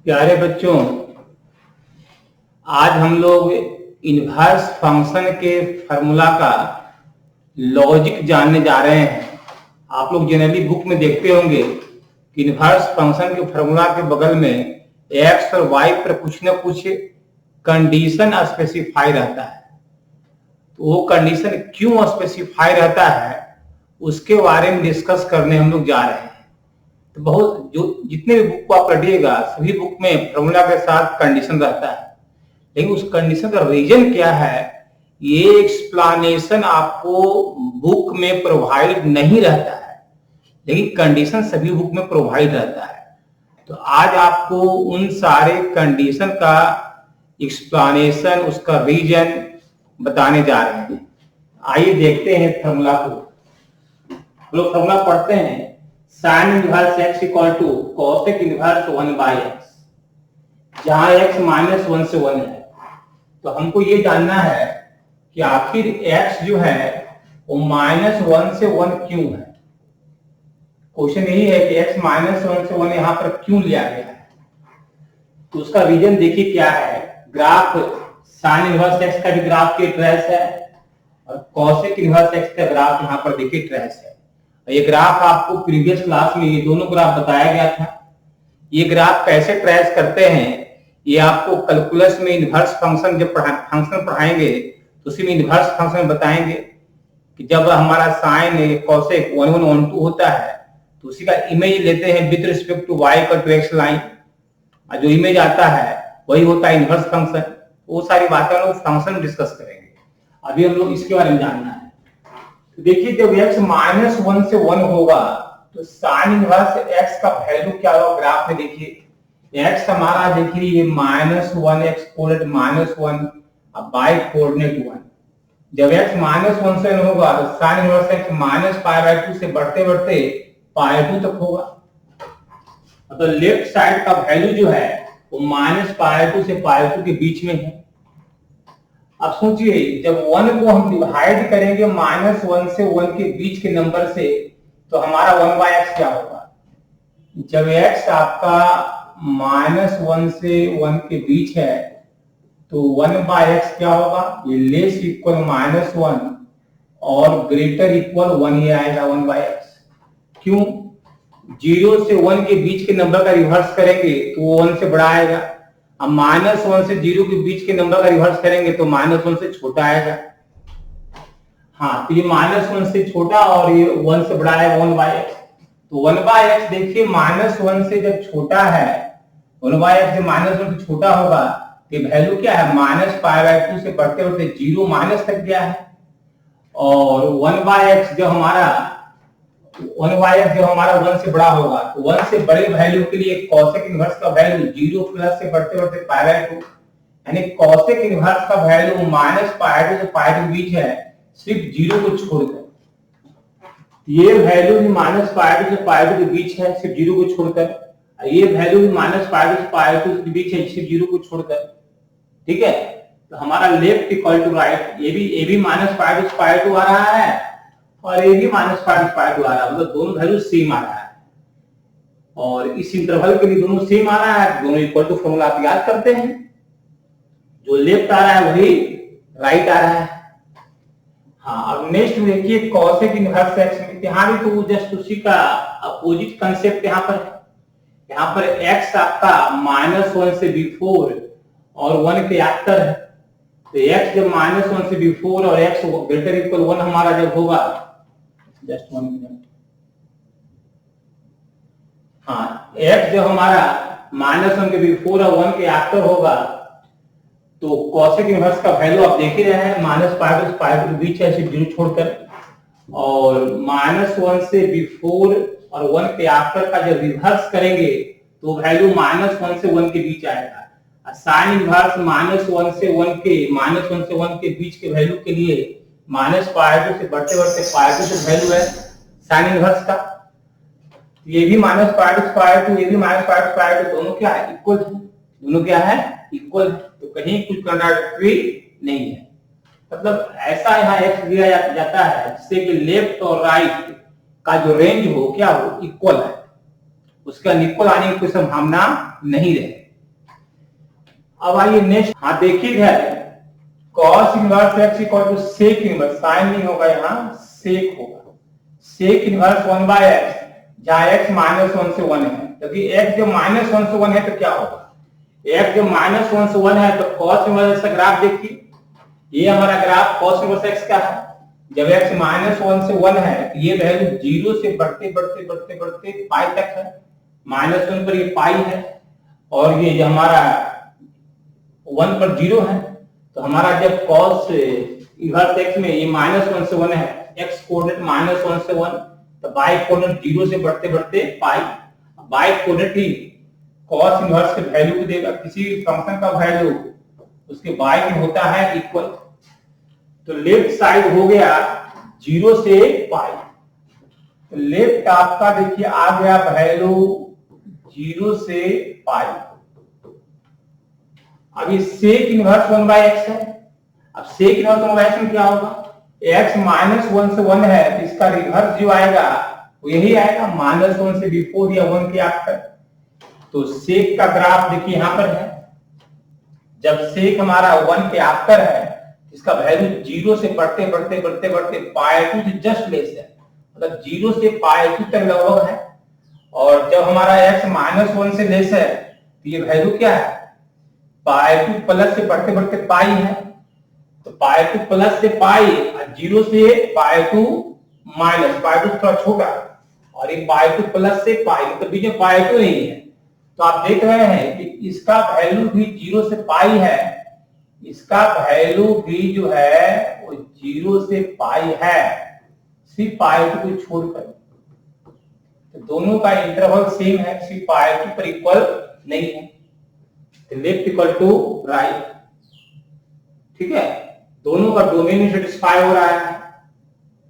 प्यारे बच्चों, आज हम लोग इनवर्स फंक्शन के फार्मूला का लॉजिक जानने जा रहे हैं। आप लोग जनरली बुक में देखते होंगे कि इनवर्स फंक्शन के फार्मूला के बगल में एक्स और वाई पर कुछ न कुछ कंडीशन स्पेसिफाई रहता है। तो वो कंडीशन क्यों स्पेसिफाई रहता है उसके बारे में डिस्कस करने हम लोग जा रहे हैं। तो बहुत जो जितने भी बुक को आप पढ़िएगा सभी बुक में फार्मूला के साथ कंडीशन रहता है, लेकिन उस कंडीशन का रीजन क्या है ये एक्सप्लेनेशन आपको बुक में प्रोवाइड नहीं रहता है, लेकिन कंडीशन सभी बुक में प्रोवाइड रहता है। तो आज आपको उन सारे कंडीशन का एक्सप्लेनेशन, उसका रीजन बताने जा रहे हैं। आइए देखते हैं फार्मूला को। लोग फार्मूला पढ़ते हैं sin inverse x equal to cosec inverse 1 by x, जहां x माइनस 1 से 1 है। तो हमको ये जानना है कि आखिर x जो है वो माइनस 1 से 1 क्यों है। क्वेश्चन यही है कि x माइनस 1 से 1 यहां पर क्यों लिया गया है। तो उसका रीजन देखिए क्या है। ग्राफ sin इनवर्स x का भी ग्राफ की ट्रेस है और cosec इनवर्स x का ग्राफ यहां पर देखिए ट्रेस है। ये ग्राफ आपको प्रीवियस क्लास में ये दोनों ग्राफ बताया गया था। ये ग्राफ कैसे ट्रेस करते हैं ये आपको कैलकुलस में इनवर्स फंक्शन जब फंक्शन पढ़ाएंगे तो उसी में इनवर्स फंक्शन बताएंगे कि जब हमारा साइन कॉसेक 1 1 1 2 होता है तो उसी का इमेज लेते हैं with respect to y equal to x line, और जो इमेज आता है वही होता है इनवर्स फंक्शन। वो सारी बातें हम लोग फंक्शन डिस्कस करेंगे। अभी हम लोग इसके बारे में जानना है। तो देखिए जब x माइनस 1 से 1 होगा तो साइन इनवर्स x का वैल्यू क्या होगा। ग्राफ में देखिए x हमारा देखिए ये माइनस 1 x कोऑर्डिनेट माइनस 1 अब बाई कोऑर्डिनेट 1। जब x माइनस 1 से 1 होगा तो sine inverse x minus pi by 2 से बढ़ते बढ़ते पाई 2 तक होगा। तो लेफ्ट साइड का वैल्यू जो है वो माइनस पाई 2 से पाई 2 के बीच में है। अब सोचिए जब 1 को हम डिवाइड करेंगे माइनस 1 से 1 के बीच के नंबर से तो हमारा 1 बाय एक्स क्या होगा। जब x आपका माइनस 1 से 1 के बीच है तो 1 बाय एक्स क्या होगा, ये लेस इक्वल माइनस 1 और ग्रेटर इक्वल 1 ही आएगा 1 बाय एक्स। क्यों, 0 से 1 के बीच के नंबर का रिवर्स करेंगे तो वो 1 से बड़ा आएगा। अब माइनस 1 से 0 के बीच के नंबर का रिवर्स करेंगे तो माइनस 1 से छोटा आएगा। हाँ, तो ये माइनस 1 से छोटा और ये 1 से बड़ा है 1 बाय एक्स। तो 1 बाय एक्स देखिए माइनस 1 से जब छोटा है 1 बाय एक्स जब माइनस 1 से छोटा होगा तो वैल्यू क्या है माइनस पाई बाय 2 से बढ़ते बढ़ते 0 माइनस तक गया है। और 1 बाय एक्स जब हमारा 1 से बड़ा होगा तो 1 से बड़े वैल्यू के लिए cosec इनवर्स का वैल्यू 0 प्लस से बढ़ते बढ़ते पाई बाय 2, यानी cosec इनवर्स का वैल्यू माइनस पाई 2 से पाई 2 के बीच है सिर्फ 0 को छोड़कर। ये वैल्यू भी माइनस पाई 2 से पाई 2 के बीच है सिर्फ 0 को छोड़कर। ये वैल्यू भी माइनस पाई 2 से पाई 2 के बीच है सिर्फ 0 को छोड़कर। ठीक है, तो हमारा लेफ्ट इक्वल टू राइट, ये भी माइनस पाई 2 से पाई 2 आ रहा है और ये भी माइनस पाई 2 से पाई 2 आ रहा है, मतलब दोनों वैल्यू सेम आ रहा है। और इस इंटरवल के लिए दोनों सेम आ रहा है, दोनों इक्वल टू फॉर्मूला आप याद करते हैं। जो लेफ्ट आ रहा है वही राइट आ रहा है। हाँ, अब नेक्स्ट देखिए cosec इनवर्स x में यहाँ भी तो जस्ट उसी का अपोजिट कंसेप्ट यहाँ पर है। यहाँ पर x आपका माइनस 1 से बिफोर और 1 के आफ्टर है। तो x जब माइनस 1 से बिफोर और x ग्रेटर इक्वल 1 हमारा जब होगा, जस्ट 1 मिनट। हाँ, x जब हमारा माइनस 1 के बिफोर और 1 के आफ्टर होगा तो cosec इनवर्स का वैल्यू आप देख ही रहे हैं माइनस पाई 2 से पाई 2 के बीच है सिर्फ 0 छोड़कर। और माइनस 1 से बिफोर और 1 के आफ्टर का जब रिवर्स करेंगे तो वैल्यू माइनस 1 से 1 के बीच आएगा। साइन इनवर्स माइनस 1 से 1 के बीच के वैल्यू के लिए माइनस पाई 2 से बढ़ते बढ़ते पाई 2 से वैल्यू है साइन इनवर्स का। ये भी माइनस पाई 2 से पाई 2, ये भी माइनस पाई 2 से पाई 2, दोनों क्या है इक्वल है। दोनों क्या है इक्वल है, तो कहीं कुछ कॉन्ट्राडिक्टरी नहीं है। मतलब ऐसा यहाँ x दिया जाता है जिससे कि लेफ्ट और राइट का जो रेंज हो क्या हो इक्वल है, उसका इक्वल आने की कोई संभावना नहीं रहे। अब आइए नेक्स्ट, हाँ देखिए इधर cos inverse x equal to sec inverse, sine नहीं होगा यहाँ, सेक होगा, सेक इनवर्स 1 बाय एक्स, जहां x -1 से 1 है, क्योंकि x जब -1 से 1 है तो क्या होगा, x जब -1 से 1 है तो cos इनवर्स का ग्राफ देखिए, ये हमारा ग्राफ cos इनवर्स x का है। जब x -1 से 1 है तो ये वैल्यू 0 से बढ़ते बढ़ते बढ़ते बढ़ते पाई तक है, -1 पर ये पाई है, और ये जो हमारा 1 पर 0 है, तो हमारा जब cos इनवर्स x में ये -1 से 1 है, x कोऑर्डिनेट -1 से 1, तो y कोऑर्डिनेट 0 से बढ़ते बढ़ते पाई, y कोऑर्डिनेट ही cos इनवर्स के वैल्यू को देगा, किसी फंक्शन का वैल्यू उसके y में होता है इक्वल, तो लेफ्ट साइड हो गया 0 से पाई, तो लेफ्ट आपका देखिए आ गया वैल्यू 0 से पाई। अब ये सेक इनवर्स 1 बाय एक्स है, अब सेक इनवर्स 1 बाय एक्स में क्या होगा, x -1 से 1 है तो इसका रिवर्स जो आएगा वो यही आएगा, -1 से बिफोर या 1 के आफ्टर। तो सेक का ग्राफ देखिए यहां पर है, जब सेक हमारा 1 के आफ्टर है इसका वैल्यू 0 से बढ़ते बढ़ते बढ़ते बढ़ते पाई 2 से जस्ट लेस है, मतलब 0 से पाई 2 तक लगभग है, और जब हमारा x -1 से लेस है तो ये वैल्यू क्या है, पाई 2 प्लस से बढ़ते बढ़ते पाई है, तो पाई 2 प्लस से पाई, 0 से पाई 2 माइनस, पाई 2 थोड़ा छोटा, और ये पाई 2 प्लस से पाई, मतलब बीच में पाई 2 नहीं है, तो आप देख रहे हैं कि इसका वैल्यू भी 0 से पाई है, इसका वैल्यू भी जो है वो 0 से पाई है, सिर्फ पाई 2 को छोड़कर, तो दोनों का इंटरवल सेम है, सिर्फ पाई 2 पर इक्वल नहीं है, लेफ्ट इक्वल टू राइट, ठीक है, दोनों का डोमेन सेटिस्फाई हो रहा है,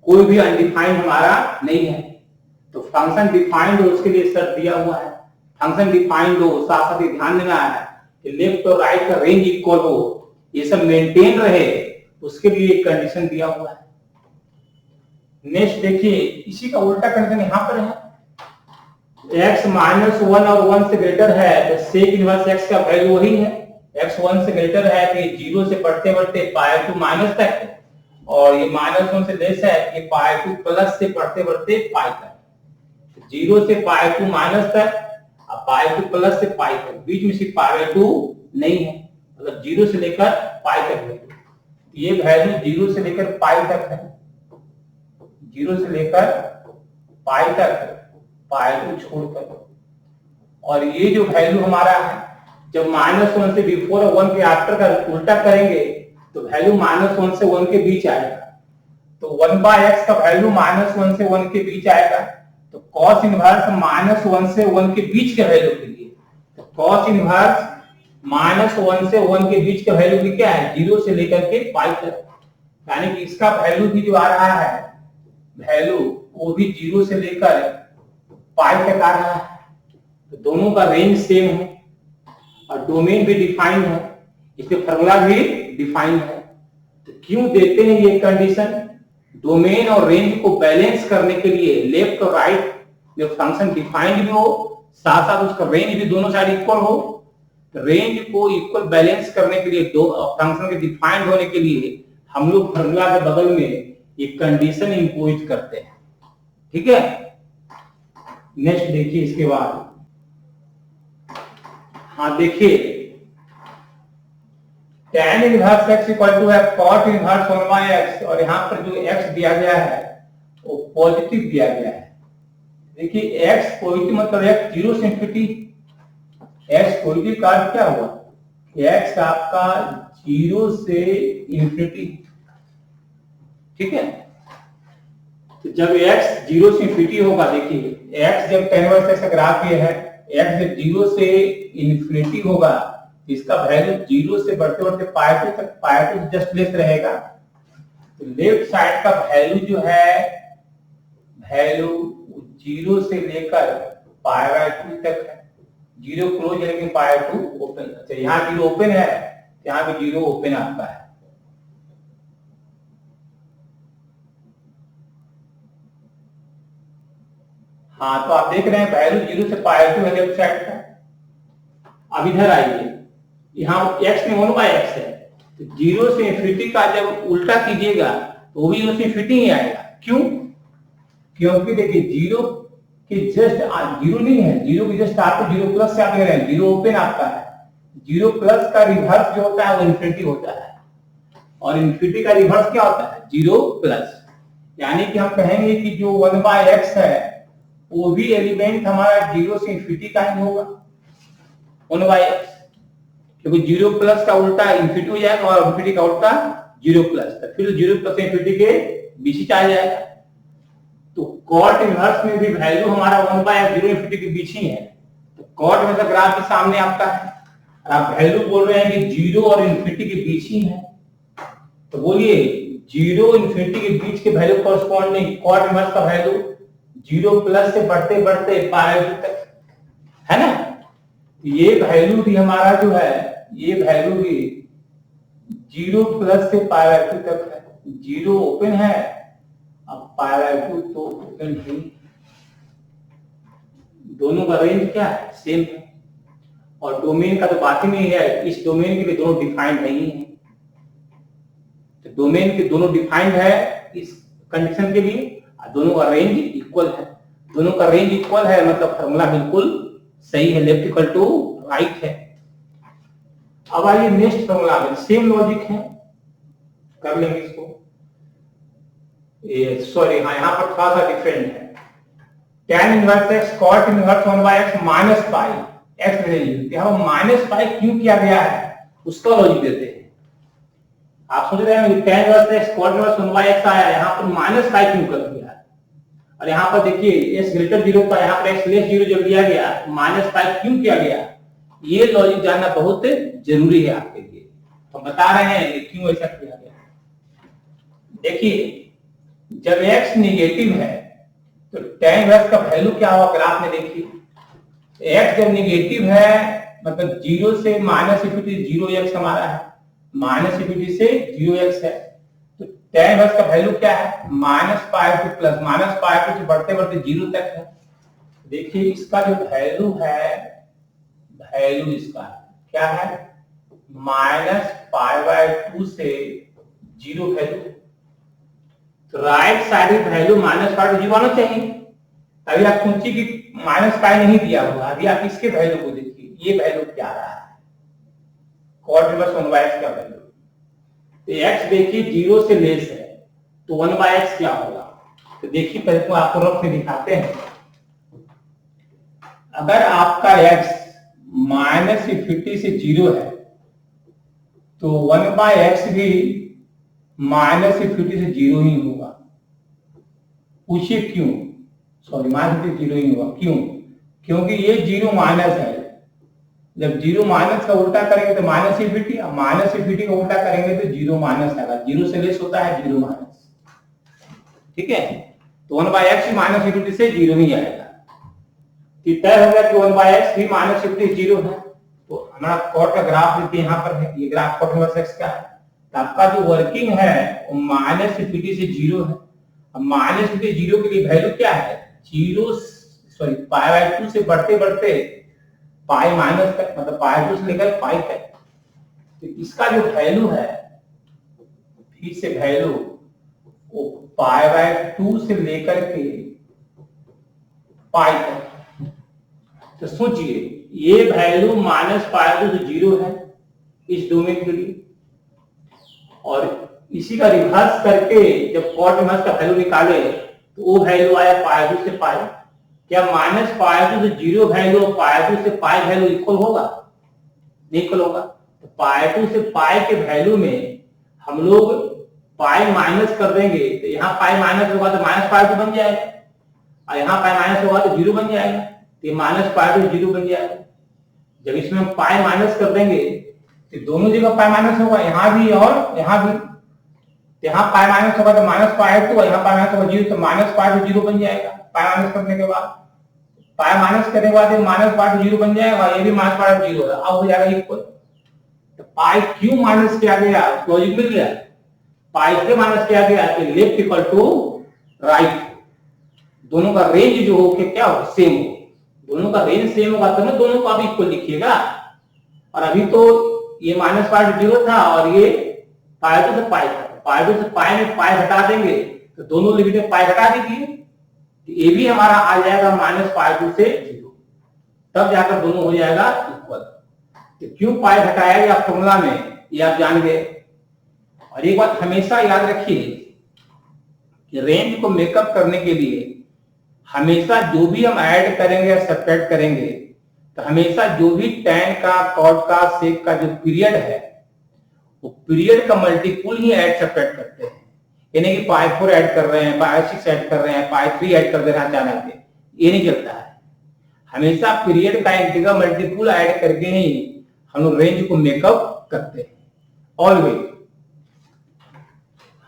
कोई भी अनडिफाइंड हमारा नहीं है, तो फंक्शन डिफाइंड हो उसके लिए शर्त दिया हुआ है, फंक्शन डिफाइंड हो, साथ साथ ध्यान देना है कि लेफ्ट और राइट का रेंज इक्वल हो, ये सब मेंटेन रहे, उसके लिए एक कंडीशन दिया हुआ है। नेक्स्ट देखिए इसी का उल्टा कंडीशन यहां पर है, x -1 और 1 से ग्रेटर है तो सेक इनवर्स x का वैल्यू वही है, x 1 से ग्रेटर है तो ये 0 से बढ़ते बढ़ते पाई 2 माइनस तक है, और ये -1 से लेस है ये पाई 2 प्लस से बढ़ते बढ़ते पाई तक, 0 से पाई 2 माइनस तक, अब पाई 2 प्लस से पाई तक, बीच में सिर्फ पाई 2 नहीं है, मतलब 0 से लेकर पाई तक है, ये वैल्यू 0 से लेकर पाई तक है, 0 से लेकर पाई तक है, पाई 2 छोड़कर, और ये जो वैल्यू हमारा है जब -1 से बिफोर और 1 के आफ्टर का उल्टा करेंगे तो वैल्यू -1 से 1 के बीच आएगा, तो 1 बाय एक्स का वैल्यू -1 से 1 के बीच आएगा, तो cos इनवर्स -1 से 1 के बीच के वैल्यू के लिए, तो cos इनवर्स -1 से 1 के बीच का वैल्यू भी क्या है, 0 से लेकर के पाई तक, यानी कि इसका वैल्यू भी जो आ रहा है वैल्यू वो भी 0 से लेकर पाई तक आ रहा है, तो दोनों का रेंज सेम है और डोमेन भी डिफाइंड है, इसके फार्मूला भी डिफाइंड है, तो क्यों देते हैं ये कंडीशन, डोमेन और रेंज को बैलेंस करने के लिए, लेफ्ट और राइट जो फंक्शन डिफाइंड भी हो साथ साथ उसका रेंज भी दोनों साइड इक्वल हो, तो रेंज को इक्वल बैलेंस करने के लिए, दो फंक्शन के डिफाइंड होने के लिए हम लोग फार्मूला के बगल में एक कंडीशन इंपोज करते हैं, ठीक है। नेक्स्ट देखिए इसके बाद, हाँ देखिए tan inverse x equal to है cot इनवर्स 1 बाय x, और यहाँ पर जो x दिया गया है वो पॉजिटिव दिया गया है, देखिए x पॉजिटिव मतलब x 0 से इंफिनिटी, x पॉजिटिव का अर्थ क्या हुआ, x आपका 0 से इंफिनिटी, ठीक है, तो जब x 0 से इंफिनिटी होगा, देखिए x जब tan इनवर्स x का ग्राफ ये है, x जब 0 से इंफिनिटी होगा इसका वैल्यू 0 से बढ़ते बढ़ते पाई 2 तक, पाई 2 जस्ट लेस रहेगा, तो लेफ्ट साइड का वैल्यू जो है वैल्यू 0 से लेकर पाई 2 तक है, 0 क्लोज है लेकिन पाई 2 ओपन, अच्छा यहाँ 0 ओपन है, यहाँ भी 0 ओपन आपका है, हाँ तो आप देख रहे हैं वैल्यू 0 से पाई 2 है लेफ्ट साइड का। अब इधर आइए, यहाँ x में 1/x है, तो 0 से इंफिनिटी का जब उल्टा कीजिएगा तो वो भी 0 से इंफिनिटी ही आएगा। क्यों? क्योंकि देखिए 0 के जस्ट 0 नहीं है, 0 के जस्ट आपको 0 प्लस से आप ले रहे हैं, 0 ओपन आपका है, 0 प्लस का रिवर्स जो होता है वो इंफिनिटी होता है, और इंफिनिटी का रिवर्स क्या होता है? 0 प्लस। यानी कि हम कहेंगे कि जो 1/x है वो भी एलिमेंट हमारा 0 से इंफिनिटी का ही होगा, 1/x, क्योंकि 0 प्लस का उल्टा इंफिनिटी हो जाएगा और इंफिनिटी का उल्टा 0 प्लस, तो फिर 0 प्लस इंफिनिटी के बीच ही आ जाएगा। तो कॉट इनवर्स में भी वैल्यू हमारा 1/x 0 इंफिनिटी के बीच ही है, तो कॉट में तो ग्राफ के सामने आपका है, आप वैल्यू बोल रहे हैं कि 0 और इंफिनिटी के बीच ही है, तो बोलिए 0 इंफिनिटी के बीच के वैल्यू कॉरस्पॉन्डिंग कॉट इनवर्स का वैल्यू 0 प्लस से बढ़ते बढ़ते पाई तक है ना। ये वैल्यू भी हमारा जो है, ये वैल्यू भी 0 प्लस से पाई तक है, 0 ओपन है, अब पाई तो ओपन है, दोनों का रेंज क्या है? सेम है, और डोमेन का तो बात ही नहीं है, इस डोमेन के लिए दोनों डिफाइंड नहीं है, तो डोमेन के दोनों डिफाइंड है इस कंडीशन के लिए, दोनों का रेंज इक्वल है, दोनों का रेंज इक्वल है मतलब फार्मूला बिल्कुल सही है, लेफ्ट इक्वल टू राइट है। अब आइए नेक्स्ट फार्मूला में सेम लॉजिक है, कर लेंगे इसको, सॉरी हाँ यहाँ पर थोड़ा सा डिफरेंट है, tan inverse x cot inverse 1/x minus pi x value, यहाँ माइनस पाई क्यों किया गया है उसका लॉजिक देते हैं। आप सोच रहे हैं tan inverse x cot inverse 1/x आया, यहाँ पर माइनस पाई क्यों कर दिया, और यहाँ पर देखिए x ग्रेटर 0 का यहाँ पर x लेस 0 जब लिया गया माइनस पाई क्यों किया गया, ये लॉजिक जानना बहुत जरूरी है आपके लिए, हम बता रहे हैं क्यों ऐसा किया गया। देखिए जब x निगेटिव है तो tan इनवर्स का वैल्यू क्या होगा ग्राफ में देखिए, x जब निगेटिव है मतलब 0 से माइनस इंफिनिटी 0x हमारा है, माइनस इंफिनिटी से 0x है, तो tan इनवर्स का वैल्यू क्या है? -π2 प्लस -π2 से बढ़ते बढ़ते 0 तक है। देखिए इसका जो वैल्यू है, वैल्यू इसका क्या है? -π/2 से 0 वैल्यू, तो राइट साइड वैल्यू -π/0 आना चाहिए। अभी आप सोचिए कि -π नहीं दिया हुआ, अभी आप इसके वैल्यू को देखिए, ये वैल्यू क्या आ रहा है? cot इनवर्स 1/x का वैल्यू, तो x देखिए 0 से लेस है, तो 1/x क्या होगा? तो देखिए पहले तो आपको रफ में दिखाते हैं, अगर आपका x माइनस इंफिनिटी से 0 है तो 1/x भी माइनस इंफिनिटी से 0 ही होगा। पूछिए क्यों? सॉरी माइनस से 0 ही होगा, क्यों? क्योंकि ये 0 माइनस है, जब 0 माइनस का उल्टा करेंगे तो माइनस इंफिनिटी, माइनस इंफिनिटी का उल्टा करेंगे तो 0 माइनस आएगा, 0 से लेस होता है 0 माइनस, ठीक है, तो 1/x माइनस इंफिनिटी से 0 ही आएगा। तय हो गया कि 1/x भी माइनस इंफिनिटी 0 है, तो हमारा कॉट का ग्राफ देखिए यहाँ पर है, ये ग्राफ कॉट इनवर्स x का है, तो आपका जो वर्किंग है वो माइनस इंफिनिटी से 0 है, अब माइनस इंफिनिटी 0 के लिए वैल्यू क्या है? 0 सॉरी π/2 से बढ़ते बढ़ते पाई माइनस तक, मतलब π/2 से लेकर पाई तक, तो इसका जो वैल्यू है, फिर से वैल्यू वो π/2 से लेकर के पाई तक, तो सोचिए ये वैल्यू -π/2 से 0 है इस डोमेन के लिए, और इसी का रिवर्स करके जब कॉट इनवर्स का वैल्यू निकाले तो वो वैल्यू आया π/2 से पाई। क्या -π/2 से 0 वैल्यू और π/2 से पाई वैल्यू इक्वल होगा? नहीं इक्वल होगा, तो π/2 से पाई के वैल्यू में हम लोग पाई माइनस कर देंगे, तो यहाँ पाई माइनस होगा तो -π/2 बन जाएगा, और यहाँ पाई माइनस होगा तो 0 बन जाएगा, तो -π/2 0 बन जाएगा। जब इसमें हम पाई माइनस कर देंगे तो दोनों जगह पाई माइनस होगा, यहाँ भी और यहाँ भी, यहाँ पाई माइनस होगा तो -π/2, यहाँ पाई माइनस होगा 0, तो -π/2 0 बन जाएगा। पाई माइनस करने के बाद पाई माइनस करने के बाद -π/2 0 बन जाएगा, ये भी -π/2 0 होगा, अब हो जाएगा इक्वल। तो पाई क्यों माइनस किया गया, लॉजिक मिल गया, पाई से माइनस किया गया तो लेफ्ट इक्वल टू राइट, दोनों का रेंज जो हो क्या हो, सेम हो, दोनों का रेंज सेम होगा तो ना दोनों को आप इक्वल लिखिएगा, और अभी तो ये माइनस पाई टू 0 था और ये पाई टू से पाई था। पाई टू से पाई में पाई हटा देंगे तो दोनों लिमिट में पाई हटा दीजिए, तो ये भी हमारा आ जाएगा माइनस पाई टू से 0, तब जाकर दोनों हो जाएगा इक्वल। तो क्यों पाई हटाया गया फॉर्मूला में ये आप जान गए। और एक बात हमेशा याद रखिए कि रेंज को मेकअप करने के लिए हमेशा जो भी हम ऐड करेंगे या सब्ट्रैक्ट करेंगे, तो हमेशा जो भी tan का, cot का, sec का जो पीरियड है वो पीरियड का मल्टीपुल ही ऐड सब्ट्रैक्ट करते हैं। यानी कि पाई 4 ऐड कर रहे हैं, पाई 6 ऐड कर रहे हैं, पाई 3 ऐड कर दे रहे हैं अचानक से, ये नहीं चलता है। हमेशा पीरियड का इंटीग्रल मल्टीपुल ऐड करके ही हम लोग रेंज को मेकअप करते हैं ऑलवेज।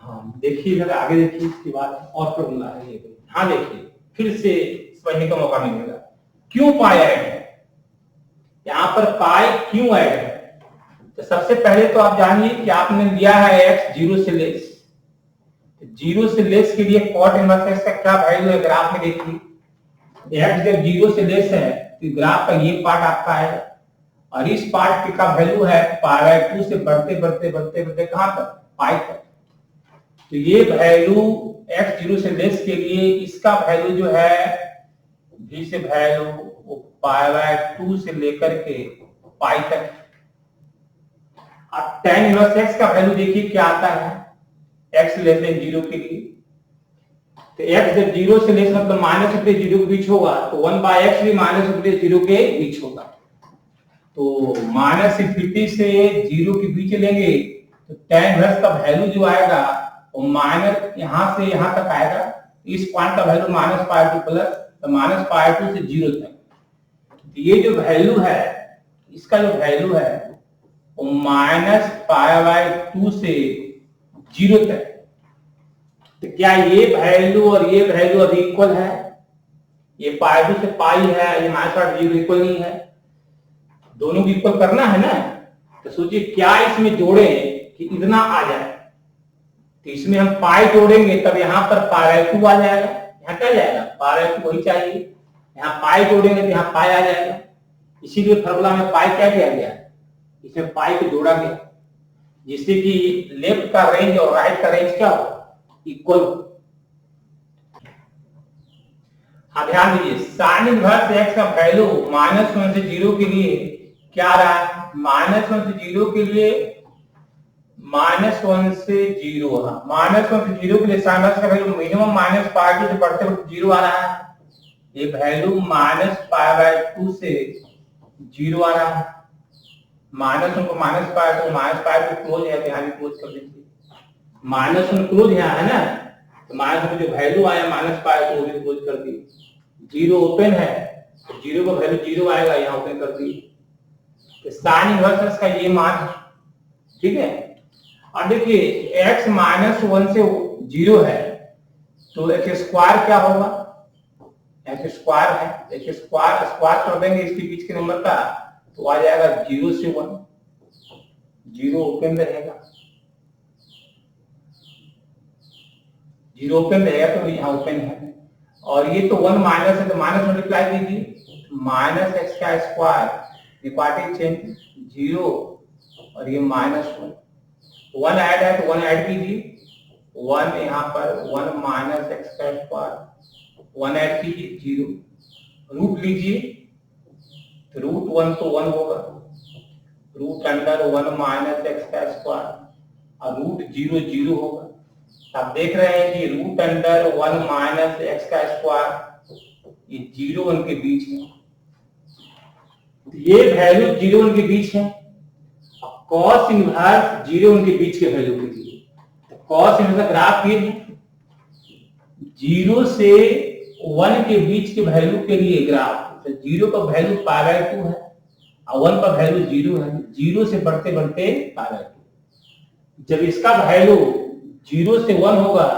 हाँ देखिए जरा आगे देखिए, इसके बाद और फॉर्मूला है ये। हाँ देखिए फिर से समझने का मौका मिलेगा। क्यों पाई ऐड है, यहां पर पाई क्यों ऐड है। तो सबसे पहले तो आप जानिए कि आपने लिया है x 0 से लेस। 0 से लेस के लिए cot इनवर्स x का क्या वैल्यू है ग्राफ में देखिए। x जब 0 से लेस है तो ग्राफ का ये पार्ट आपका है और इस पार्ट का वैल्यू है पाई 2 से बढ़ते बढ़ते बढ़ते बढ़ते कहां तक, पाई तक। तो ये वैल्यू x 0 से लेस के लिए इसका वैल्यू जो है v से वैल्यू पाई 2 से लेकर के पाई तक। अब tan इनवर्स x का वैल्यू देखिए क्या आता है x लेस देन 0 के लिए। तो x जब 0 से लेस मतलब माइनस से 0 के बीच होगा तो 1/x भी माइनस से 0 के बीच होगा। तो माइनस इंफिनिटी से 0 के बीच लेंगे तो tan इनवर्स का वैल्यू जो आएगा वो माइनस यहां से यहां तक आएगा। इस पॉइंट का वैल्यू माइनस पाई 2 प्लस तो माइनस पाई 2 से 0 तक। तो ये जो वैल्यू है इसका जो वैल्यू है वो माइनस पाई 2 से 0 तक। तो क्या ये वैल्यू और ये वैल्यू अभी इक्वल है। ये पाई 2 से पाई है, ये माइनस पाई 0 इक्वल नहीं है। दोनों को इक्वल करना है ना। तो सोचिए क्या इसमें जोड़े कि इतना आ जाए। तो इसमें हम पाई जोड़ेंगे तब यहाँ पर पाई 2 आ जाएगा। यहाँ क्या जाएगा पाई 2 वही चाहिए। यहाँ पाई जोड़ेंगे तो यहाँ पाई आ जाएगा। इसीलिए फॉर्मूला में पाई क्या किया गया, इसमें पाई को जोड़ा गया जिससे कि लेफ्ट का रेंज और राइट का रेंज क्या हो, इक्वल। हाँ ध्यान दीजिए साइन इनवर्स x का वैल्यू -1 से 0 के लिए क्या रहा है। -1 से 0 के लिए -1 से 0, हाँ -1 से 0 के लिए साइन इनवर्स का वैल्यू मिनिमम पाई 2 से बढ़ते बढ़ते 0 आ रहा है। ये वैल्यू पाई 2 से 0 आ रहा है। -1 को पाई 2 क्लोज है, यहाँ भी क्लोज कर दीजिए। -1 क्लोज यहाँ है ना, तो -1 जो वैल्यू आया पाई 2 भी क्लोज कर दी। 0 ओपन है तो 0 का वैल्यू 0 आएगा, यहाँ ओपन कर दी। तो साइन इनवर्स का ये मान है, ठीक है। और देखिए x -1 से 0 है तो x स्क्वायर क्या होगा, x स्क्वायर है, x स्क्वायर कर देंगे इसके बीच के नंबर का तो आ जाएगा 0 से 1। 0 ओपन रहेगा, 0 ओपन रहेगा तो यहाँ ओपन है। और ये तो 1 माइनस है तो माइनस मल्टीप्लाई कीजिए, माइनस एक्स का स्क्वायर रिपार्टिंग चेंज 0 और ये -1। 1 ऐड है तो 1 ऐड कीजिए, 1 यहाँ पर 1 माइनस एक्स का स्क्वायर 1 ऐड कीजिए 0, रूट लीजिए तो रूट 1 तो 1 होगा, रूट अंडर 1 माइनस एक्स का स्क्वायर और रूट 0 0 होगा। आप देख रहे हैं कि रूट अंडर 1 माइनस एक्स का स्क्वायर ये 0 1 के बीच है, तो ये वैल्यू 0 1 के बीच है। कॉस इनवर्स 0 1 के बीच के वैल्यू के लिए तो कॉस इनवर्स ग्राफ ये है 0 से 1 के बीच के वैल्यू के लिए ग्राफ। तो 0 का वैल्यू पाई 2 है और 1 का वैल्यू 0 है, 0 से बढ़ते बढ़ते पाई 2। जब इसका वैल्यू 0 से 1 होगा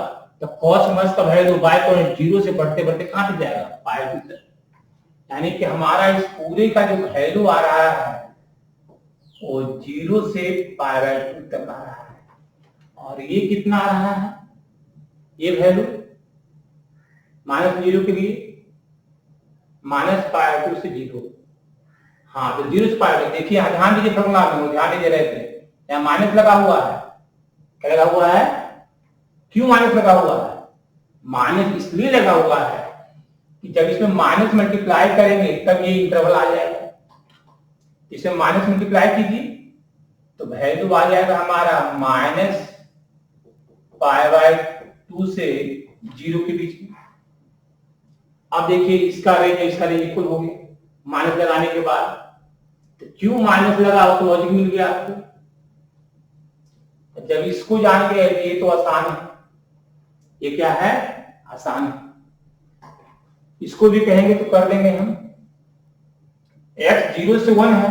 तो कॉस इनवर्स का वैल्यू बाय पॉइंट 0 से बढ़ते बढ़ते कहां तक जाएगा, पाई 2 तक। यानी कि हमारा इस पूरे का जो वैल्यू आ रहा है वो 0 से पाई 2 तक आ रहा है। और ये कितना आ रहा है, ये वैल्यू -0 के लिए पाई 2 से 0। हाँ तो 0 से पाई बाई, देखिए यहाँ ध्यान दीजिए फॉर्मूला में, ध्यान नहीं दे रहे थे, यहाँ माइनस लगा हुआ है। क्या लगा हुआ है? क्यों माइनस लगा हुआ है? माइनस इसलिए लगा हुआ है कि जब इसमें माइनस मल्टीप्लाई करेंगे तब ये इंटरवल आ जाएगा। इसे माइनस मल्टीप्लाई कीजिए तो वैल्यू आ जाएगा हमारा माइनस पाई बाई 2 से 0 के बीच में। अब देखिए इसका रेंज और इसका रेंज इक्वल हो गया माइनस लगाने के बाद। तो क्यों माइनस लगा तो लॉजिक मिल गया आपको। जब इसको जान गए ये तो आसान है, ये क्या है? आसान है। इसको भी कहेंगे तो कर देंगे हम। x 0 से 1 है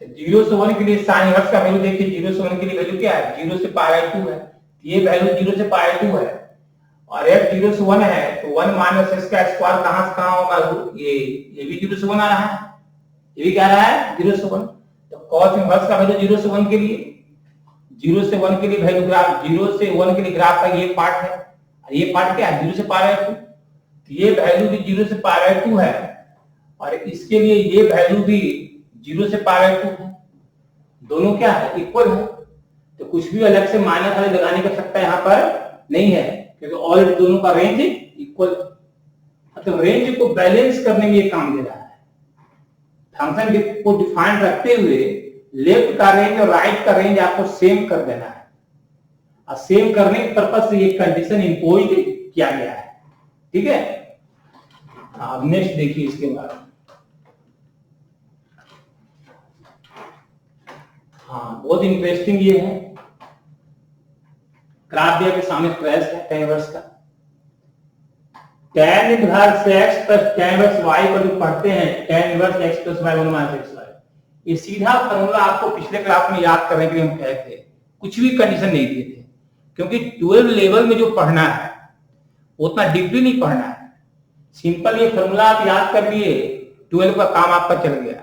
तो 0 से 1 के लिए साइन इनवर्स का वैल्यू देखिए, 0 से 1 के लिए वैल्यू क्या है? 0 से पाई बाई 2 है, ये वैल्यू 0 से पाई बाई 2 है। और x 0 से 1 है तो 1 माइनस x का स्क्वायर कहां से कहां होगा? ये भी 0 से 1 आ रहा है, ये भी क्या आ रहा है? 0 से 1। तो cos इनवर्स का वैल्यू 0 से 1 के लिए, 0 से 1 के लिए वैल्यू ग्राफ, 0 से 1 के लिए ग्राफ का ये पार्ट है और ये पार्ट क्या है? 0 से पाई बाई 2। तो ये वैल्यू भी 0 से पाई बाई 2 है और इसके लिए ये वैल्यू भी 0 से पाई बाई 2 है। दोनों क्या है? इक्वल है। तो कुछ भी अलग से माइनस वाले लगाने की आवश्यकता यहाँ पर नहीं है क्योंकि ऑलरेडी दोनों का रेंज इक्वल, मतलब रेंज को बैलेंस करने में ये काम दे रहा है। फंक्शन को डिफाइन रखते हुए लेफ्ट का रेंज और राइट का रेंज आपको सेम कर देना है और सेम करने के पर्पज से ये कंडीशन इंपोज किया गया है। ठीक है, अब नेक्स्ट देखिए इसके बाद। हाँ बहुत इंटरेस्टिंग ये है, ग्राफ दिया के सामने ट्रेस है tan इनवर्स का। tan inverse x plus tan inverse y को जो पढ़ते हैं tan inverse x plus y 1 minus xy, ये सीधा फॉर्मूला आपको पिछले क्लास में याद करने के लिए हम कहे थे, कुछ भी कंडीशन नहीं दिए थे क्योंकि 12 लेवल में जो पढ़ना है उतना डीपली नहीं पढ़ना है। सिंपल ये फॉर्मूला आप याद कर लिए, 12 का काम आपका चल गया।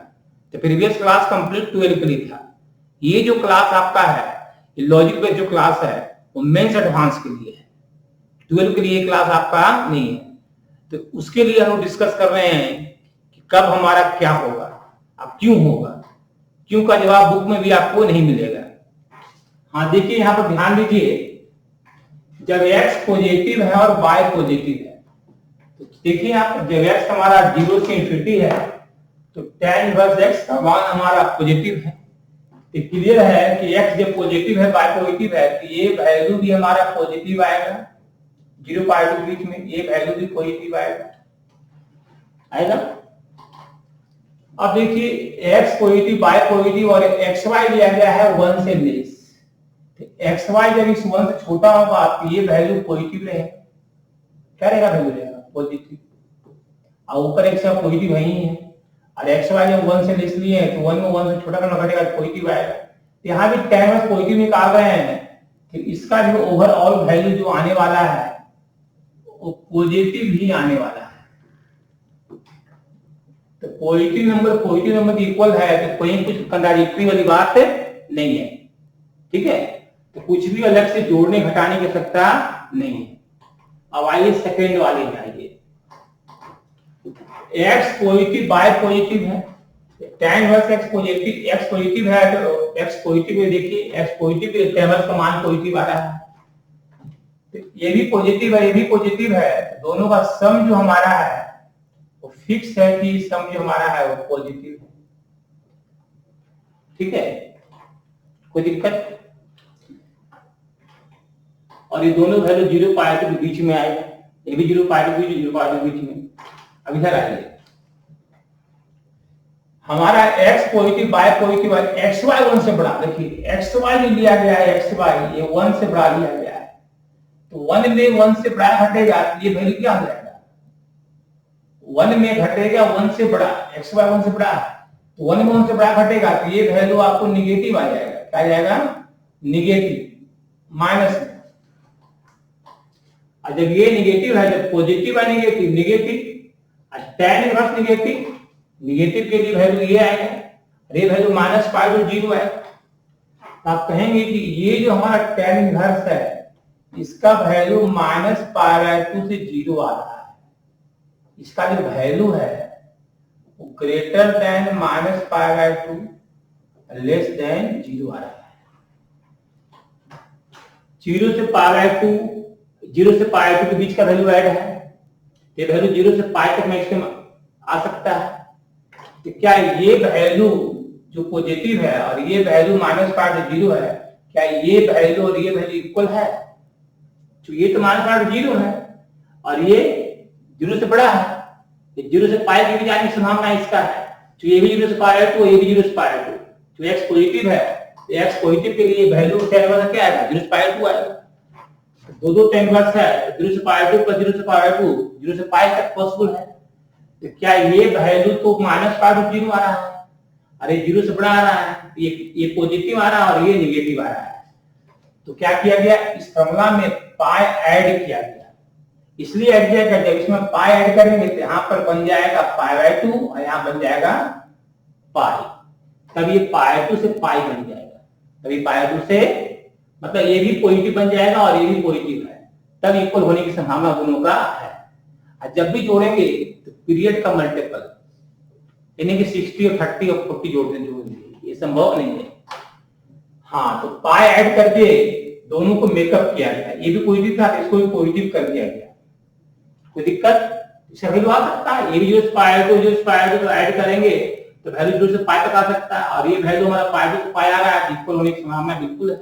तो प्रीवियस क्लास कंप्लीट 12 के लिए था। ये जो क्लास आपका है, ये लॉजिक बेस्ड जो क्लास है वो मेंस एडवांस के लिए है, 12 के लिए क्लास आपका नहीं है। तो उसके लिए हम डिस्कस कर रहे हैं कि कब हमारा क्या होगा, अब क्यों होगा। क्यों का जवाब बुक में भी आपको नहीं मिलेगा। हाँ देखिए यहाँ पर ध्यान दीजिए, जब x पॉजिटिव है और y पॉजिटिव है तो देखिए यहाँ पर जब x हमारा 0 से इंफिनिटी है तो tan इनवर्स x का मान हमारा पॉजिटिव है। तो क्लियर है कि x जब पॉजिटिव है y पॉजिटिव है तो ये वैल्यू भी हमारा पॉजिटिव आएगा, 0 पाई 2 बीच में ये वैल्यू भी पॉजिटिव आएगा। अब देखिए x पॉजिटिव y पॉजिटिव और xy लिया गया है 1 से लेस। xy जब इस 1 से छोटा होगा तो ये वैल्यू पॉजिटिव रहेगा। क्या रहेगा? वैल्यू रहेगा पॉजिटिव, और ऊपर xy पॉजिटिव ही है और xy जब 1 से लेस लिए हैं तो 1 में 1 से छोटा करना घटेगा तो पॉजिटिव आएगा। तो यहाँ भी tan इनवर्स पॉजिटिव निकाल रहे हैं कि इसका जो ओवरऑल वैल्यू जो आने वाला है वो पॉजिटिव ही आने वाला है। तो पॉजिटिव नंबर की इक्वल है तो कोई कुछ कंट्राडिक्टरी वाली बात नहीं है। ठीक है, तो कुछ भी अलग से जोड़ने घटाने की आवश्यकता नहीं है। अब आइए सेकेंड वाले में आइए, x पॉजिटिव y पॉजिटिव है, tan इनवर्स x पॉजिटिव है तो x पॉजिटिव है। देखिए x पॉजिटिव है, tan इनवर्स का मान पॉजिटिव आ रहा है, तो ये भी पॉजिटिव है, ये भी पॉजिटिव है। दोनों का सम जो हमारा है वो फिक्स है कि सम जो हमारा है वो पॉजिटिव है। ठीक है, कोई दिक्कत? और ये दोनों वैल्यू 0 पाई 2 के बीच में आएगा, ये भी 0 पाई 2 के बीच में। अब इधर आइए, हमारा x पॉजिटिव y पॉजिटिव है, xy 1 से बड़ा। देखिए xy जो लिया गया है, xy ये 1 से बड़ा लिया गया है तो 1 में 1 से बड़ा घटेगा तो ये वैल्यू क्या हो जाएगा? 1 में घटेगा 1 से बड़ा, xy 1 से बड़ा तो 1 में 1 से बड़ा घटेगा तो ये वैल्यू आपको निगेटिव आ जाएगा। क्या आ जाएगा? निगेटिव, माइनस में। और जब ये निगेटिव है, जब पॉजिटिव है निगेटिव, tan इनवर्स निगेटिव के लिए वैल्यू ये आएगा, ये वैल्यू माइनस पाई 2 0 है। तो आप कहेंगे कि ये जो हमारा tan इनवर्स है इसका वैल्यू माइनस पाई 2 से 0 आ रहा है। इसका जो वैल्यू है greater than minus pi by 2 less than 0 आ रहा है। 0 से पाई बाय 2, 0 से पाई 2 के बीच का वैल्यू ऐड है, ये वैल्यू 0 से पाई तक मैक्सिमम आ सकता है। तो क्या ये वैल्यू जो पॉजिटिव है और ये वैल्यू माइनस पाई बाय 0 है, क्या ये वैल्यू और ये वैल्यू इक्वल है? तो ये तो माइनस पाई बाय 0 है और ये 0 से बड़ा है, 0 से पाई के बीच आने की संभावना इसका है। तो ये भी 0 से पाई बाय 2, ये भी 0 से पाई बाय 2। तो x पॉजिटिव है, तो x पॉजिटिव के लिए वैल्यू tan इनवर्स क्या आएगा? 0 से पाई बाय 2 आएगा। दो tan इनवर्स है, 0 से पाई बाय 2 प्लस 0 से पाई बाय 2, 0 से पाई तक पॉसिबल है। तो क्या ये वैल्यू तो माइनस पाई बाय 0 आ रहा है, अरे 0 से बड़ा आ रहा है, ये पॉजिटिव आ रहा है और ये नेगेटिव आ रहा है। तो क्या किया गया, इस फॉर्मूला में पाई ऐड किया गया, इसलिए ऐड किया गया। जब इसमें पाई ऐड करेंगे तो यहाँ पर बन जाएगा पाई बाय 2 और यहाँ बन जाएगा पाई, तब ये पाई 2 से पाई बन जाएगा, तब ये पाई 2 से मतलब ये भी पॉजिटिव बन जाएगा और ये भी पॉजिटिव है, तब इक्वल होने की संभावना दोनों का है। और जब भी जोड़ेंगे तो पीरियड का मल्टीपल यानी कि 60 और 30 और 40 जोड़ेंगे, ये संभव नहीं है। हाँ, तो पाई ऐड करके दोनों को मेकअप किया गया, ये भी पॉजिटिव था, इसको भी पॉजिटिव कर दिया गया। कोई दिक्कत इससे वैल्यू आ सकता है, ये भी 0 से पाई को 0 से पाई को ऐड करेंगे तो वैल्यू 0 से पाई तक आ सकता है और ये वैल्यू हमारा पाई से पाई आ रहा है, इक्वल होने की संभावना बिल्कुल है।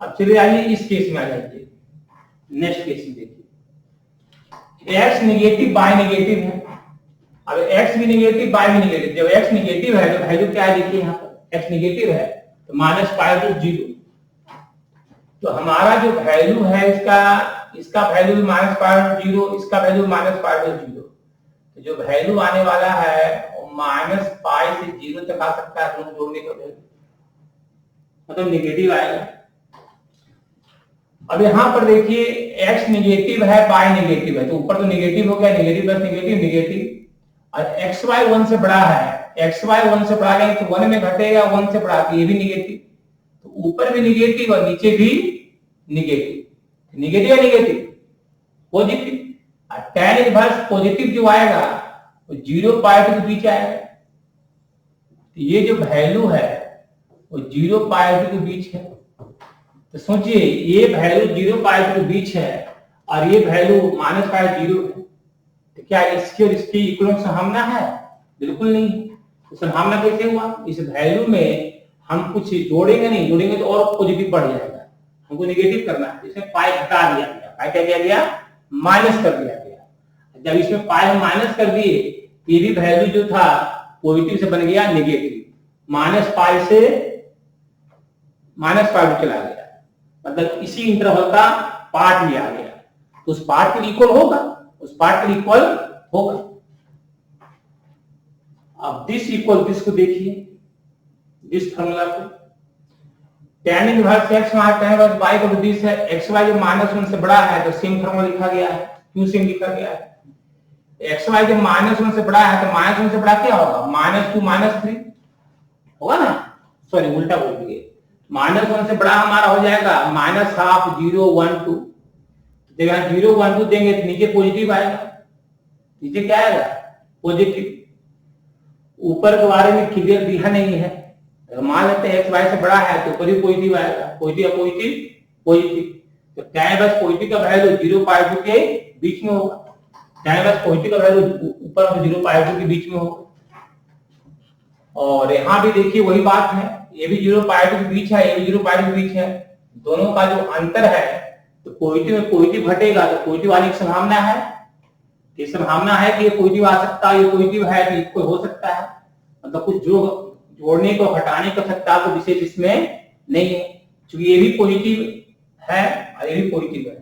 अब चलिए आइए इस केस में आ जाइए, नेक्स्ट केस में देखिए। x नेगेटिव बाय नेगेटिव है, अब x भी नेगेटिव बाय भी नेगेटिव। जब x नेगेटिव है तो वैल्यू क्या है, देखिए यहाँ पर x नेगेटिव है तो माइनस पाई टू 0। तो हमारा जो वैल्यू है इसका वैल्यू माइनस पाई टू 0, इसका वैल्यू माइनस पाई टू 0। तो जो वैल्यू आने वाला है वो माइनस पाई से 0 तक आ सकता है, दोनों जोड़ने का वैल्यू मतलब नेगेटिव आएगा। अब यहाँ पर देखिए x नेगेटिव है बाय नेगेटिव है, तो ऊपर तो नेगेटिव हो गया, नेगेटिव प्लस नेगेटिव नेगेटिव। और xy 1 से बड़ा है, xy 1 से बड़ा है तो 1 में घटेगा, 1 से बड़ा तो ये भी नेगेटिव, तो ऊपर भी नेगेटिव और नीचे भी नेगेटिव। नेगेटिव है नेगेटिव पॉजिटिव, और tan इनवर्स पॉजिटिव जो आएगा वो 0 पाई टू के बीच आएगा। तो ये जो वैल्यू है वो 0 पाई टू के बीच है। तो सोचिए ये वैल्यू 0 पाई टू के बीच है और ये वैल्यू माइनस पाई 0 है, तो क्या इसकी और इसकी इक्वल संभावना है? बिल्कुल नहीं। तो संभावना कैसे हुआ? इस वैल्यू में हम कुछ जोड़ेंगे नहीं, जोड़ेंगे तो और पॉजिटिव बढ़ जाएगा, हमको नेगेटिव करना है, इसमें पाई घटा दिया गया, पाई क्या किया गया? माइनस कर दिया गया। जब इसमें पाई हम माइनस कर दिए ये भी वैल्यू जो था पॉजिटिव से बन गया नेगेटिव, माइनस पाई से माइनस पाई चला गया, मतलब इसी इंटरवल का पार्ट लिया गया, तो उस पार्ट के इक्वल होगा, उस पार्ट के इक्वल होगा। अब दिस इक्वल दिस को देखिए, दिस फॉर्मूला को tan inverse x minus tan inverse y को दिस है, xy जो -1 से बड़ा है तो सेम फॉर्मूला लिखा गया है। क्यों सेम लिखा गया है? xy जब -1 से बड़ा है तो -1 से बड़ा क्या होगा? -2 -3 होगा ना, सॉरी उल्टा बोल दिए, -1 से बड़ा हमारा हो जाएगा -12 0 1 2। जब यहाँ 0 1 2 देंगे तो नीचे पॉजिटिव आएगा, नीचे क्या आएगा? पॉजिटिव। ऊपर के बारे में क्लियर दिखा नहीं है, अगर मान लेते हैं x y से बड़ा है तो ऊपर ही पॉजिटिव आएगा, पॉजिटिव पॉजिटिव पॉजिटिव। तो tan इनवर्स पॉजिटिव का वैल्यू 0 पाई 2 के बीच में होगा, tan इनवर्स पॉजिटिव का वैल्यू ऊपर और 0 पाई 2 के बीच में होगा। और यहाँ भी देखिए वही बात है, ये भी 0 पाई 2 के बीच है, ये भी 0 पाई 2 के बीच है, दोनों का जो अंतर है तो पॉजिटिव में पॉजिटिव घटेगा तो पॉजिटिव आने की संभावना है, ये संभावना है कि ये पॉजिटिव आ सकता है, ये पॉजिटिव है तो इक्वल हो सकता है, मतलब कुछ जो जोड़ने को हटाने का सकता तो विशेष इसमें नहीं है, क्योंकि ये भी पॉजिटिव है और ये भी पॉजिटिव है।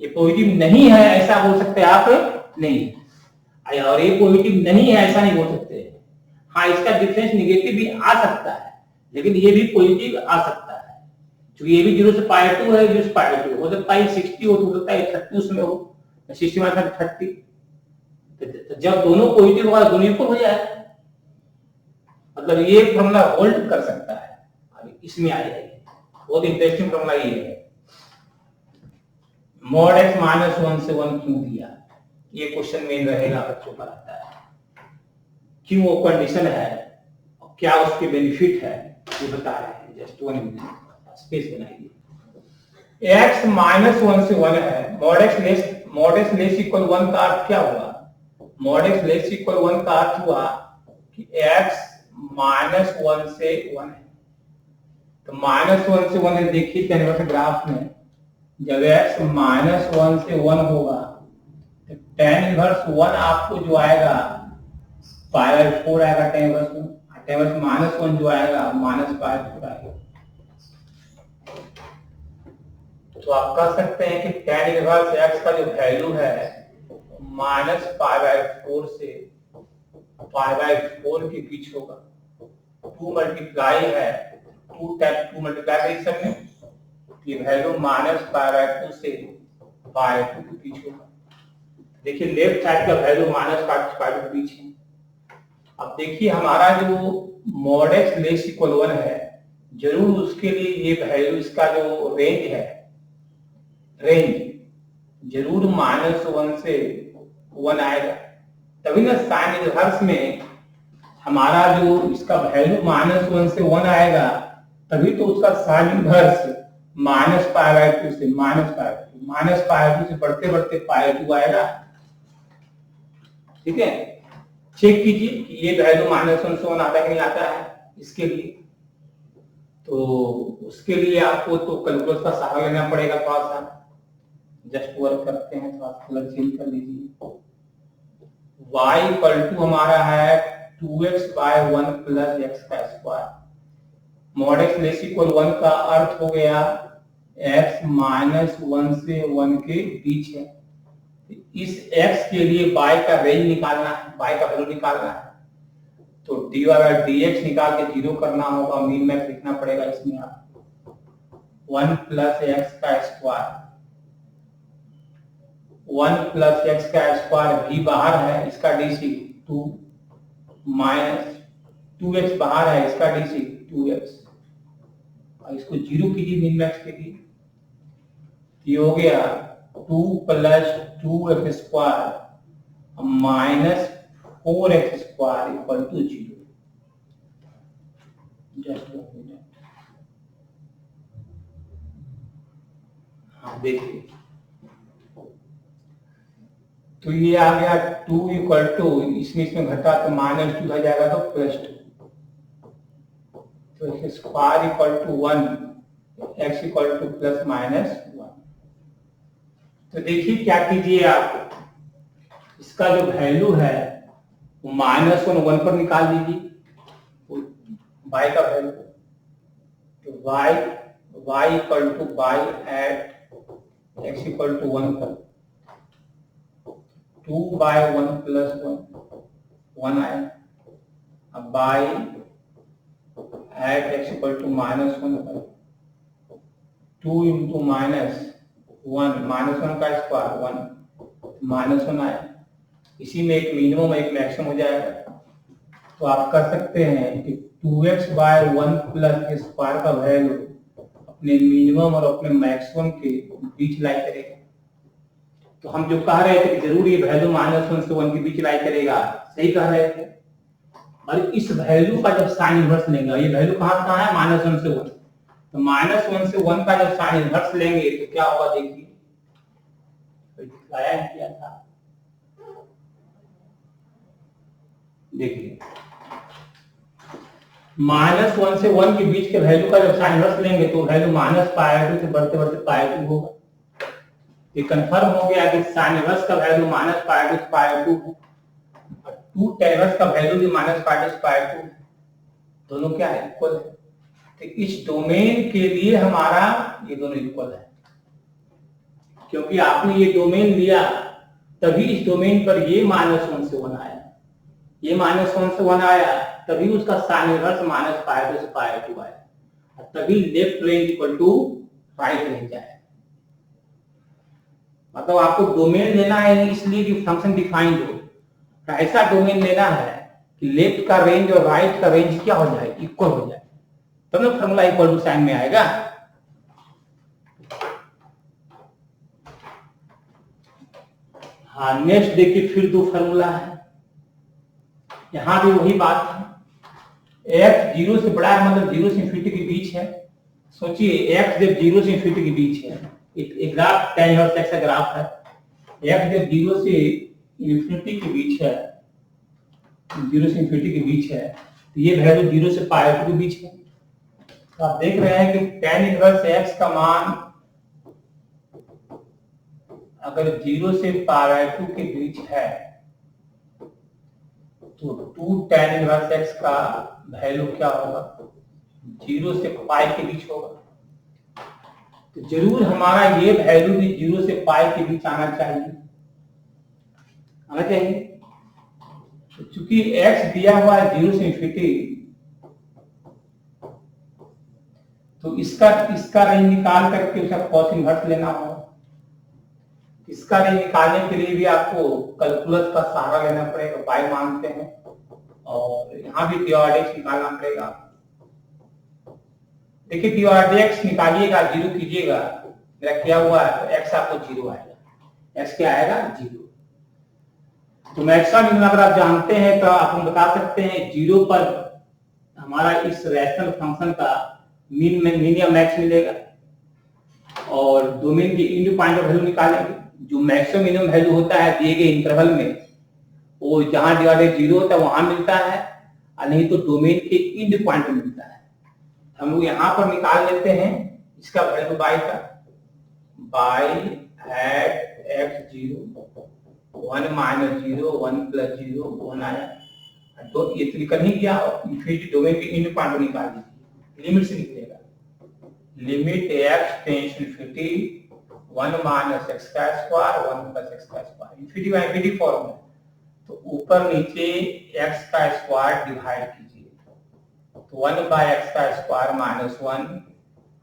ये पॉजिटिव नहीं है ऐसा बोल सकते आप नहीं, और ये पॉजिटिव नहीं है ऐसा नहीं बोल सकते। हाँ, इसका डिफरेंस नेगेटिव भी आ सकता है लेकिन ये भी पॉजिटिव आ सकता है, क्योंकि ये भी 0 से पाई 2 है, 0 से पाई 2 हो सकता है 60 हो सकता है 30 उसमें हो, 60 माइनस 30। तो जब दोनों पॉजिटिव होगा दोनों इक्वल हो जाएगा, मतलब ये फॉर्मूला होल्ड कर सकता है। अभी इसमें आ जाएगी, बहुत इंटरेस्टिंग फॉर्मूला ये है। mod x -1 से 1 क्यों दिया, ये क्वेश्चन मेन रहेगा बच्चों का आता है। क्यों वो कंडीशन है और क्या उसके बेनिफिट है ये बता रहे हैं। जस्ट 1 मिनट स्पेस बनाइए। x -1 से 1 है, मॉड x लेस इक्वल 1 का अर्थ क्या हुआ? मॉड x लेस इक्वल 1 का अर्थ हुआ कि x -1 से 1 है। तो -1 से 1 है, देखिए टेन ग्राफ में जब x -1 से 1 होगा तो tan इनवर्स 1 आपको जो आएगा π/4 आएगा। tan इनवर्स -1 जो आएगा -π/4 आएगा। तो आप कह सकते हैं कि tan इनवर्स x का जो वैल्यू है -π/4 से π/4 के बीच होगा। 2 मल्टीप्लाई है, 2 मल्टीप्लाई कर सकते हैं, ये वैल्यू -π/2 से π/2 के बीच होगा। देखिए लेफ्ट साइड का वैल्यू -π/2 के बीच है। अब देखिए हमारा जो मॉड x लेस इक्वल 1 है, जरूर उसके लिए ये वैल्यू, इसका जो रेंज है, रेंज जरूर -1 से 1 आएगा। तभी ना साइन इनवर्स में हमारा जो इसका वैल्यू -1 से 1 आएगा, तभी तो उसका साइन इनवर्स -π/2 से -π/2 से बढ़ते बढ़ते π/2 आएगा। ठीक है, चेक कीजिए कि ये वैल्यू -1 से 1 आता है कि नहीं आता है इसके लिए। तो उसके लिए आपको तो कैलकुलस का सहारा लेना पड़ेगा थोड़ा सा। जस्ट वर्क करते हैं, थोड़ा कलर चेंज कर लीजिए। y इक्वल टू हमारा है 2x/1 प्लस x का square. Mod x less equal 1 का अर्थ हो गया x -1 से 1 के बीच है। इस x के लिए y का रेंज निकालना है, y का वैल्यू निकालना है। तो dy/dx निकाल के 0 करना होगा, मीन मैक्स लिखना पड़ेगा इसमें। आप 1 प्लस x का स्क्वायर, 1 प्लस x का स्क्वायर भी बाहर है, इसका dc 2 माइनस 2x बाहर है, इसका dc 2x। और इसको 0 कीजिए मीन मैक्स के लिए। ये हो गया 2 plus 2x square minus 4x square equal to 0। Just हाँ देखिए, तो ये आ गया 2 इक्वल टू, इसमें घटा तो -2 हो जाएगा तो +2। तो square equal to 1, x equal to ±1। तो देखिए क्या कीजिए आप, इसका जो वैल्यू है वो -1 1 पर निकाल लीजिए y का वैल्यू। तो y equal to y at x equal to 1 पर 2/1 + 1 आए। अब y at x equal to -1 पर 2 इंटू -1 का स्क्वायर 1 -1 आए। इसी में एक मिनिमम एक मैक्सिमम हो जाएगा। तो आप कर सकते हैं कि 2x/1 प्लस स्क्वायर का वैल्यू अपने मिनिमम और अपने मैक्सिमम के बीच लाई करेगा। तो हम जो कह रहे थे कि जरूर ये वैल्यू -1 से 1 के बीच लाई करेगा, सही कह रहे थे। और इस वैल्यू का जब साइन इनवर्स लेंगे, ये वैल्यू कहाँ है -1 से 1, तो -1 से 1 का जब साइन इनवर्स लेंगे तो क्या होगा देखिए, दिखाया किया था, देखिए -1 से 1 के बीच के वैल्यू का जब साइन इनवर्स लेंगे तो वैल्यू -π/2 से बढ़ते बढ़ते π/2 होगा। ये कंफर्म हो गया कि साइन इनवर्स का वैल्यू -π/2 से π/2 है और 2 tan इनवर्स का वैल्यू भी -π/2 से π/2 है। दोनों क्या है, इक्वल है। तो इस डोमेन के लिए हमारा ये दोनों इक्वल है, क्योंकि आपने ये डोमेन लिया तभी इस डोमेन पर ये -1 से 1 आया, ये -1 से 1 आया तभी उसका साइन इनवर्स -π/2 से π/2 आया, और तभी left range equal to right range आया। मतलब आपको डोमेन लेना है इसलिए कि फंक्शन डिफाइंड हो, ऐसा डोमेन लेना है कि लेफ्ट का रेंज और राइट का रेंज क्या हो जाए, इक्वल हो जाए, तब ना फॉर्मूला इक्वल टू साइन में आएगा। हाँ नेक्स्ट देखिए, फिर दो फॉर्मूला है। यहां भी वही बात है, x 0 से बड़ा है मतलब 0 से इंफिनिटी के बीच है। सोचिए x जब 0 से इंफिनिटी के बीच है, एक ग्राफ tan इनवर्स x का ग्राफ है, x जब 0 से इंफिनिटी के बीच है, 0 से इंफिनिटी के बीच है, तो ये वैल्यू 0 से पाई के बीच है। तो आप देख रहे हैं कि tan इनवर्स x का मान अगर 0 से पाई 2 के बीच है तो 2 tan इनवर्स x का वैल्यू क्या होगा, 0 से पाई के बीच होगा। तो जरूर हमारा ये वैल्यू भी 0 से पाई के बीच आना चाहिए, तो चूंकि x दिया हुआ है 0 से इंफिनिटी, तो इसका रेंज निकाल करके उसका कॉस इनवर्स लेना होगा। इसका रेंज निकालने के लिए भी आपको कैलकुलस का सहारा लेना पड़ेगा, पाई मानते हैं, और यहाँ भी पीआरडीएक्स निकालना पड़ेगा। देखिए पीआरडीएक्स निकालिएगा, 0 कीजिएगा, मेरा किया हुआ है तो x आपको 0 आएगा। x क्या आएगा, 0। तो मैक्सिमम मिनिमम अगर आप जानते हैं तो आप हम बता सकते हैं 0 पर हमारा इस रैशनल फंक्शन का मीन या मैक्स मिलेगा, और डोमेन के इंड पॉइंट ऑफ वैल्यू निकालेंगे। जो मैक्सिमम मिनिमम वैल्यू होता है दिए गए इंटरवल में, वो जहां डिवाइडेड 0 होता है वहां मिलता है, और नहीं तो डोमेन के इंड पॉइंट में मिलता है। हम लोग यहाँ पर निकाल लेते हैं इसका वैल्यू बाई का, by at x 0 1 minus 0 1 plus 0 1 आया, तो ये तो निकल ही गया। इंफिनिटी डोमेन के इंड पॉइंट निकाल दीजिए, लिमिट से निकलेगा, limit x tends to infinity 1 minus x का स्क्वायर 1 प्लस x का square, infinity by infinity form है, तो ऊपर नीचे x का स्क्वायर डिवाइड कीजिए, तो 1 बाय x का स्क्वायर माइनस 1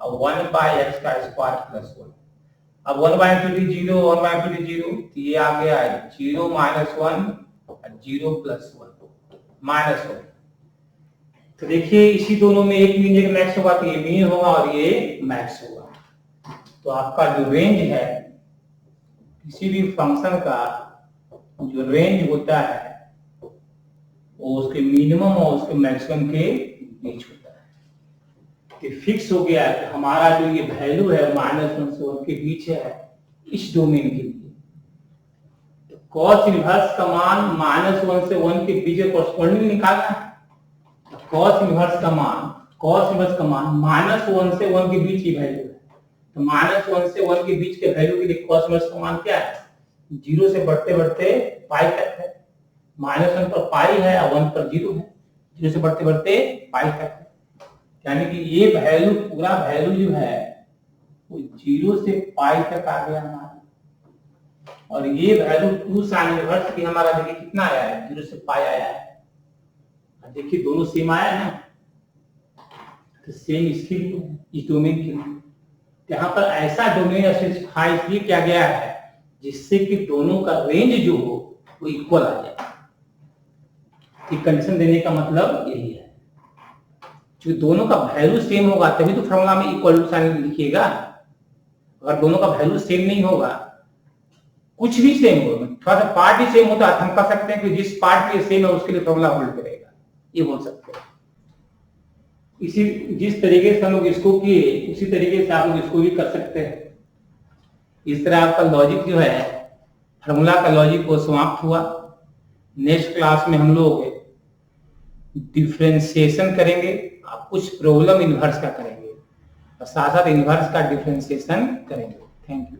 और 1 बाय x का स्क्वायर प्लस 1। अब 1 बाय इंफिनिटी 0 1 बाय इंफिनिटी 0, तो ये आ गया 0 माइनस 1 और 0 प्लस 1 माइनस 1। तो देखिए इसी दोनों में एक मीन एक मैक्स होगा, तो ये मीन होगा और ये मैक्स होगा। तो आपका जो रेंज है किसी भी फंक्शन का, जो रेंज होता है वो उसके मिनिमम और उसके मैक्सिमम के बीच होता है। कि फिक्स हो गया कि हमारा जो ये वैल्यू है -1 से 1 के बीच है इस डोमेन के लिए, तो कॉस इनवर्स का मान -1 से 1 के बीच में कॉरस्पॉन्डिंग निकालना है। कॉस इनवर्स का मान -1 से 1 के बीच की वैल्यू है, तो -1 से 1 के बीच के वैल्यू के लिए कॉस इनवर्स का मान क्या है, 0 से बढ़ते बढ़ते पाई तक है, -1 पर पाई है और 1 पर 0 है, 0 से बढ़ते बढ़ते पाई तक है। यानी कि ये वैल्यू पूरा वैल्यू जो है वो 0 से पाई तक आ गया हमारा, और ये वैल्यू 2 साइन इनवर्स की हमारा देखिए कितना आया है, 0 से पाई आया है। देखिए दोनों सेम आया है, तो सेम इसके लिए इस डोमेन के लिए, यहाँ पर ऐसा डोमेन स्पेसिफाई इसलिए किया गया है जिससे कि दोनों का रेंज जो हो वो इक्वल आ जाए। कंडीशन देने का मतलब यही है, जो दोनों का वैल्यू सेम होगा तभी तो फॉर्मूला में इक्वल टू साइन लिखिएगा। अगर दोनों का वैल्यू सेम नहीं होगा, कुछ भी सेम होगा, थोड़ा सा पार्ट ही सेम होता है, हम कह सकते हैं कि जिस पार्ट भी सेम है उसके लिए फॉर्मूला होल्ड करेगा, ये बोल सकते हैं। इसी जिस तरीके से हम लोग इसको किए उसी तरीके से आप लोग इसको भी कर सकते हैं। इस तरह आपका लॉजिक जो है, फार्मूला का लॉजिक वो समाप्त हुआ। नेक्स्ट क्लास में हम लोग डिफरेंशिएशन करेंगे, आप कुछ प्रॉब्लम इनवर्स का करेंगे और साथ साथ इनवर्स का डिफरेंशिएशन करेंगे। Thank you.